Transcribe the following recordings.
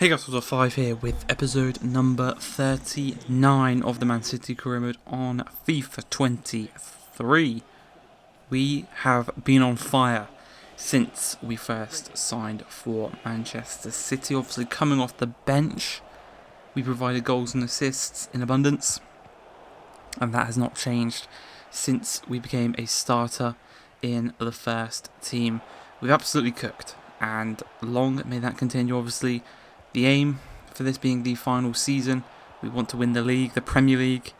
Hey guys, What's 5 here with episode number 39 of the Man City career mode on FIFA 23. We have been on fire since we first signed for Manchester City. Obviously coming off the bench, we provided goals and assists in abundance, and that has not changed since we became a starter in the first team. We've absolutely cooked, and long may that continue. Obviously, the aim for this being the final season, we want to win the league, the Premier League.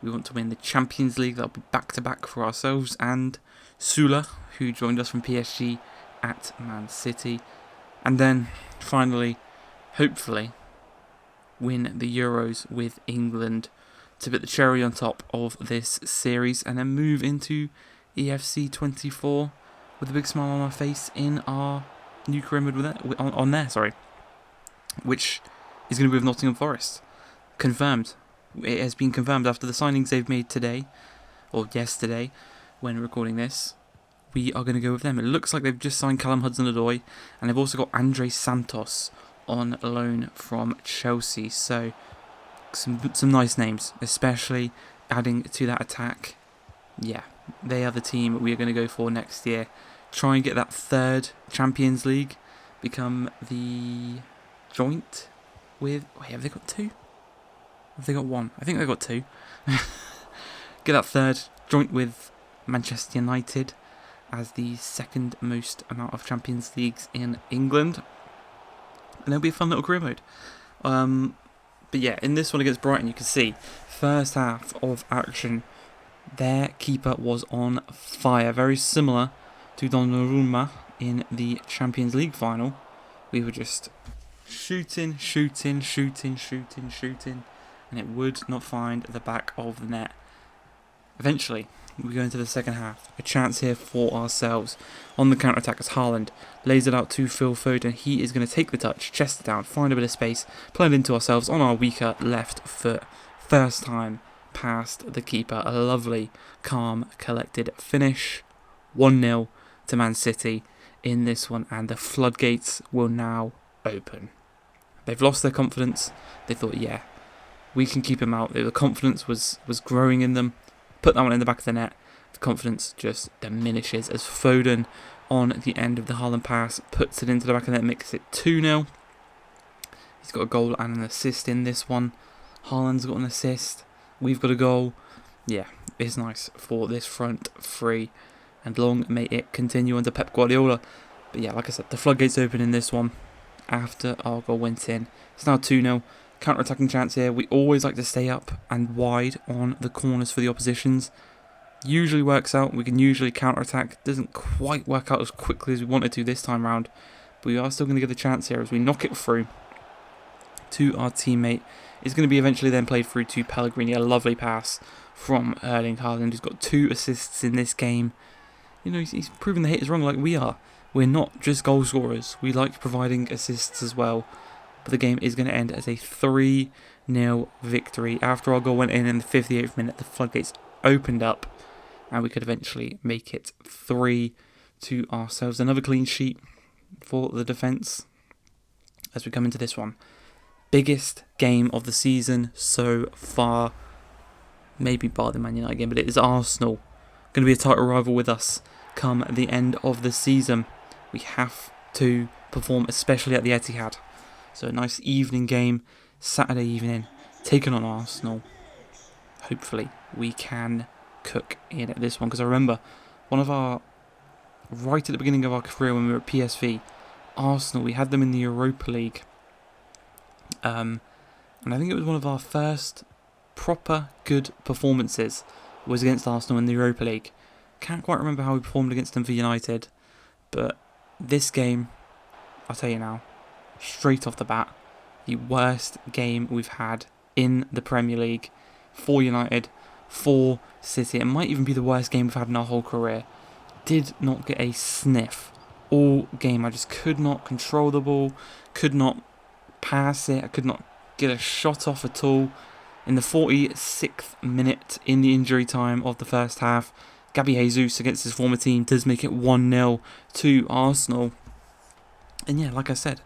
We want to win the Champions League. That'll be back-to-back for ourselves and Sula, who joined us from PSG at Man City. And then, finally, hopefully, win the Euros with England to put the cherry on top of this series, and then move into EFC 24 with a big smile on our face in our new career mode on there, which is going to be with Nottingham Forest. Confirmed. It has been confirmed after the signings they've made today, or yesterday, when recording this. We are going to go with them. It looks like they've just signed Callum Hudson-Odoi, and they've also got Andre Santos on loan from Chelsea. So, some nice names, especially adding to that attack. Yeah, they are the team we are going to go for next year. Try and get that third Champions League, become the joint with... Wait, have they got two? Have they got one? I think they've got two. Get that third joint with Manchester United as the second most amount of Champions Leagues in England. And it'll be a fun little career mode. But yeah, in this one against Brighton, you can see, first half of action, their keeper was on fire. Very similar to Donnarumma in the Champions League final. We were just shooting, and it would not find the back of the net. Eventually, we go into the second half. A chance here for ourselves on the counter-attack as Haaland lays it out to Phil Foden. He is going to take the touch, chest it down, find a bit of space, play it into ourselves on our weaker left foot. First time past the keeper. A lovely, calm, collected finish. 1-0 to Man City in this one, and the floodgates will now open. They've lost their confidence. They thought, yeah, we can keep him out. The confidence was growing in them. Put that one in the back of the net. The confidence just diminishes as Foden, on the end of the Haaland pass, puts it into the back of the net, makes it 2-0. He's got a goal and an assist in this one. Haaland's got an assist. We've got a goal. Yeah, it's nice for this front three, and long may it continue under Pep Guardiola. But yeah, like I said, the floodgates open in this one after our goal went in. It's now 2-0. Counter-attacking chance here. We always like to stay up and wide on the corners for the oppositions. Usually works out. We can usually counter-attack. Doesn't quite work out as quickly as we wanted to this time round. But we are still going to get the chance here as we knock it through to our teammate. It's going to be eventually then played through to Pellegrini. A lovely pass from Erling Haaland, who's got 2 assists in this game. You know, he's proven the haters wrong like we are. We're not just goal scorers. We like providing assists as well. But the game is going to end as a 3-0 victory. After our goal went in the 58th minute, the floodgates opened up, and we could eventually make it 3 to ourselves. Another clean sheet for the defence as we come into this one. Biggest game of the season so far. Maybe bar the Man United game, but it is Arsenal. Going to be a title rival with us come the end of the season. We have to perform, especially at the Etihad. So a nice evening game, Saturday evening, taking on Arsenal. Hopefully we can cook in this one, because I remember right at the beginning of our career when we were at PSV, Arsenal, we had them in the Europa League. And I think it was one of our first proper good performances was against Arsenal in the Europa League. Can't quite remember how we performed against them for United, but this game, I'll tell you now, straight off the bat, the worst game we've had in the Premier League for United, for City. It might even be the worst game we've had in our whole career. Did not get a sniff all game. I just could not control the ball, could not pass it, I could not get a shot off at all. In the 46th minute, in the injury time of the first half, Gabby Jesus against his former team does make it 1-0 to Arsenal. And yeah, like I said,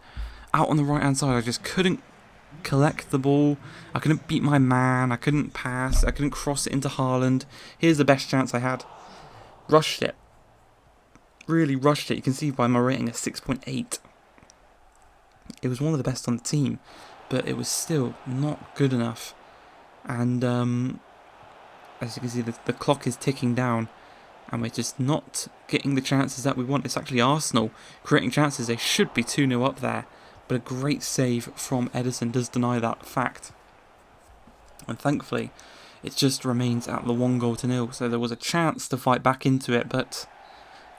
out on the right hand side. I just couldn't collect the ball. I couldn't beat my man. I couldn't pass. I couldn't cross it into Haaland. Here's the best chance I had. Rushed it. Really rushed it. You can see by my rating of 6.8. It was one of the best on the team, but it was still not good enough. And as you can see, the clock is ticking down, and we're just not getting the chances that we want. It's actually Arsenal creating chances. They should be 2-0 up there, but a great save from Ederson does deny that fact. And thankfully, it just remains at the 1-0. So there was a chance to fight back into it, but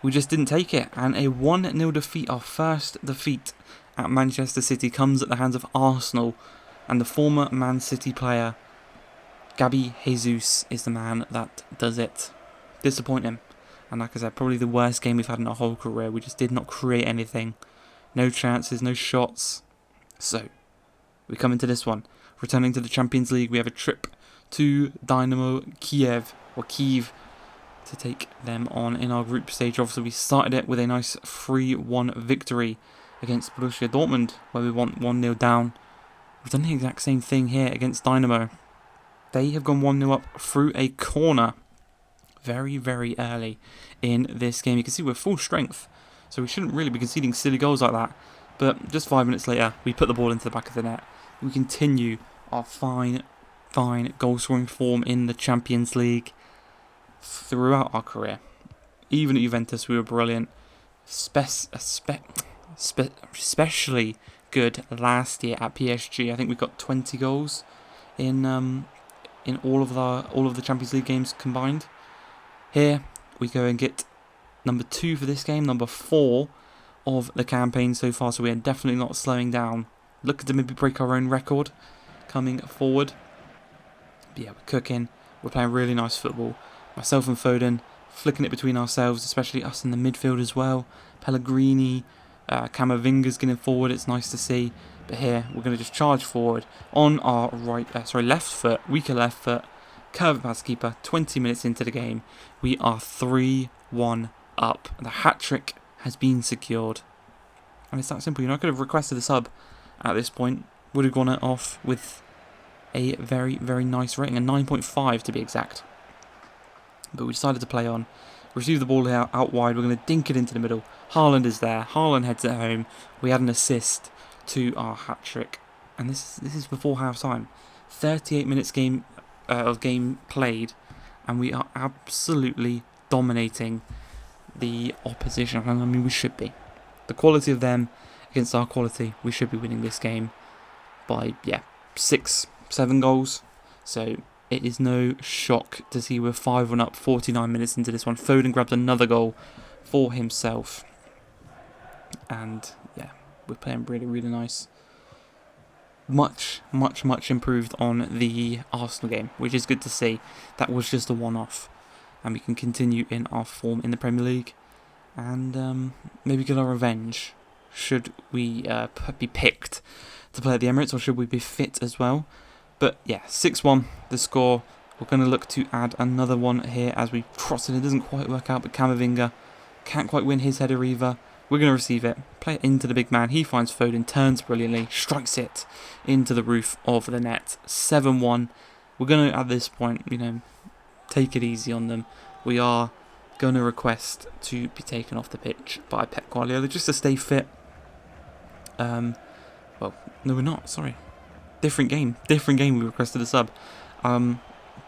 we just didn't take it. And a 1-0 defeat, our first defeat at Manchester City, comes at the hands of Arsenal, and the former Man City player Gabi Jesus is the man that does it. Disappointing. And like I said, probably the worst game we've had in our whole career. We just did not create anything. No chances, no shots. So, we come into this one. Returning to the Champions League, we have a trip to Dynamo Kiev, to take them on in our group stage. Obviously, we started it with a nice 3-1 victory against Borussia Dortmund, where we won 1-0 down. We've done the exact same thing here against Dynamo. They have gone 1-0 up through a corner very, very early in this game. You can see we're full strength, so we shouldn't really be conceding silly goals like that. But just 5 minutes later, we put the ball into the back of the net. We continue our fine goal-scoring form in the Champions League throughout our career. Even at Juventus, we were brilliant. Especially good last year at PSG. I think we got 20 goals in all of the Champions League games combined. Here we go and get number 2 for this game, number 4 of the campaign so far. So we are definitely not slowing down. Looking to maybe break our own record coming forward. But yeah, we're cooking. We're playing really nice football. Myself and Foden flicking it between ourselves, especially us in the midfield as well. Pellegrini, Camavinga's getting forward. It's nice to see. But here we're going to just charge forward on our left foot, weaker left foot, curve it past the keeper. 20 minutes into the game, we are 3-1 up. The hat trick has been secured, and it's that simple. You know, I could have requested a sub at this point. Would have gone off with a very, very nice rating, a 9.5 to be exact. But we decided to play on. Receive the ball out wide. We're going to dink it into the middle. Haaland is there. Haaland heads it home. We had an assist to our hat trick, and this is before half time. 38 minutes of game played, and we are absolutely dominating the opposition. I mean, we should be. The quality of them against our quality, we should be winning this game by 6-7 goals. So it is no shock to see we're 5-1 up 49 minutes into this one. Foden grabs another goal for himself, and yeah, we're playing really, really nice. Much improved on the Arsenal game, which is good to see. That was just a one-off, and we can continue in our form in the Premier League, and maybe get our revenge. Should we be picked to play at the Emirates, or should we be fit as well? But yeah, 6-1 the score. We're going to look to add another one here as we cross it. It doesn't quite work out, but Camavinga can't quite win his header either. We're going to receive it, play it into the big man. He finds Foden, turns brilliantly, strikes it into the roof of the net. 7-1. We're going to, at this point, take it easy on them. We are going to request to be taken off the pitch by Pep Guardiola just to stay fit. Well, no, we're not. Sorry, different game. We requested a sub. But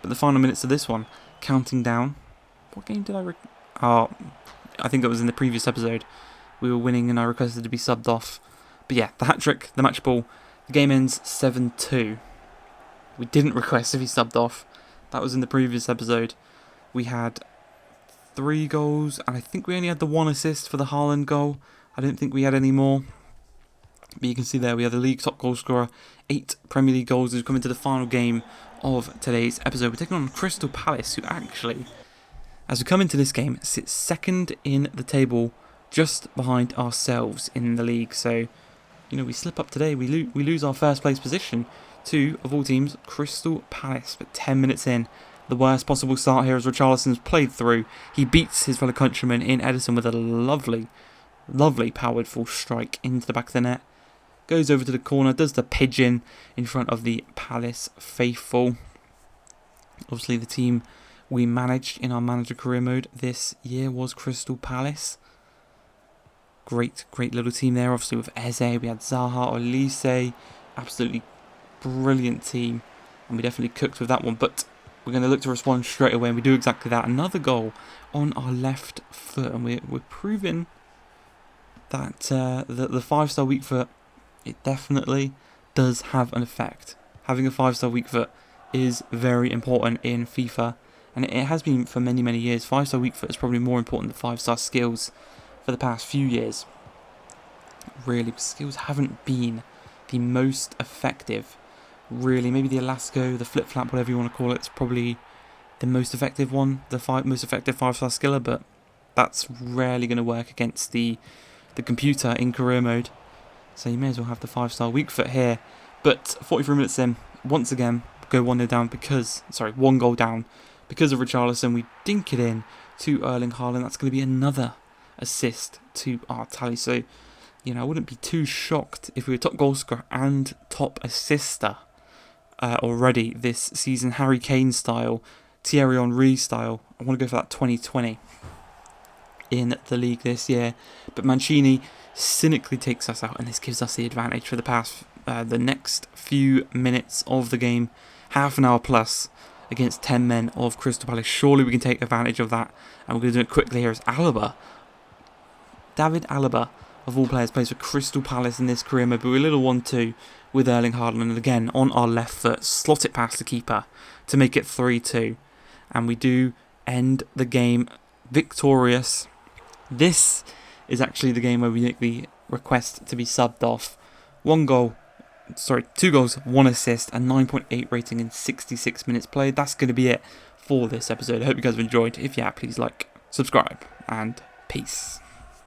the final minutes of this one, counting down. What game did I? I think that was in the previous episode. We were winning and I requested to be subbed off. But yeah, the hat-trick, the match ball. The game ends 7-2. We didn't request to be subbed off. That was in the previous episode. We had 3 goals, and I think we only had the 1 assist for the Haaland goal. I don't think we had any more. But you can see there we are the league top goal scorer. 8 Premier League goals as we come into the final game of today's episode. We're taking on Crystal Palace, who actually, as we come into this game, sits second in the table, just behind ourselves in the league. So, we slip up today. We lose our first place position to, of all teams, Crystal Palace. But 10 minutes in, the worst possible start here as Richarlison's played through. He beats his fellow countryman in Ederson with a lovely, lovely powered full strike into the back of the net. goes over to the corner, does the pigeon in front of the Palace faithful. Obviously the team we managed in our manager career mode this year was Crystal Palace. Great little team there. Obviously with Eze, we had Zaha, Olise, absolutely brilliant team, and we definitely cooked with that one. But we're going to look to respond straight away, and we do exactly that. Another goal on our left foot, and we're proving that the 5-star weak foot, it definitely does have an effect. Having a 5-star weak foot is very important in FIFA, and it has been for many years. 5-star weak foot is probably more important than 5-star skills for the past few years. Really, skills haven't been the most effective. Really, maybe the Elastico, the flip flap, whatever you want to call it, is probably the most effective one, the most effective 5-star skiller, but that's rarely going to work against the computer in career mode. So you may as well have the 5-star weak foot here. But 43 minutes in, once again, go 1-0 down one goal down because of Richarlison. We dink it in to Erling Haaland. That's going to be another assist to our tally. So, you know, I wouldn't be too shocked if we were top goal scorer and top assister already this season. Harry Kane style, Thierry Henry style. I want to go for that 2020 in the league this year. But Mancini cynically takes us out, and this gives us the advantage for the next few minutes of the game. Half an hour plus against 10 men of Crystal Palace. Surely we can take advantage of that, and we're going to do it quickly here as Alaba. David Alaba, of all players, plays for Crystal Palace in this career mode, but we're a little 1-2 with Erling Haaland, and again on our left foot, slot it past the keeper to make it 3-2, and we do end the game victorious. This is actually the game where we make the request to be subbed off. 2 goals, 1 assist, and 9.8 rating in 66 minutes played. That's going to be it for this episode. I hope you guys have enjoyed. If you have, please like, subscribe, and peace.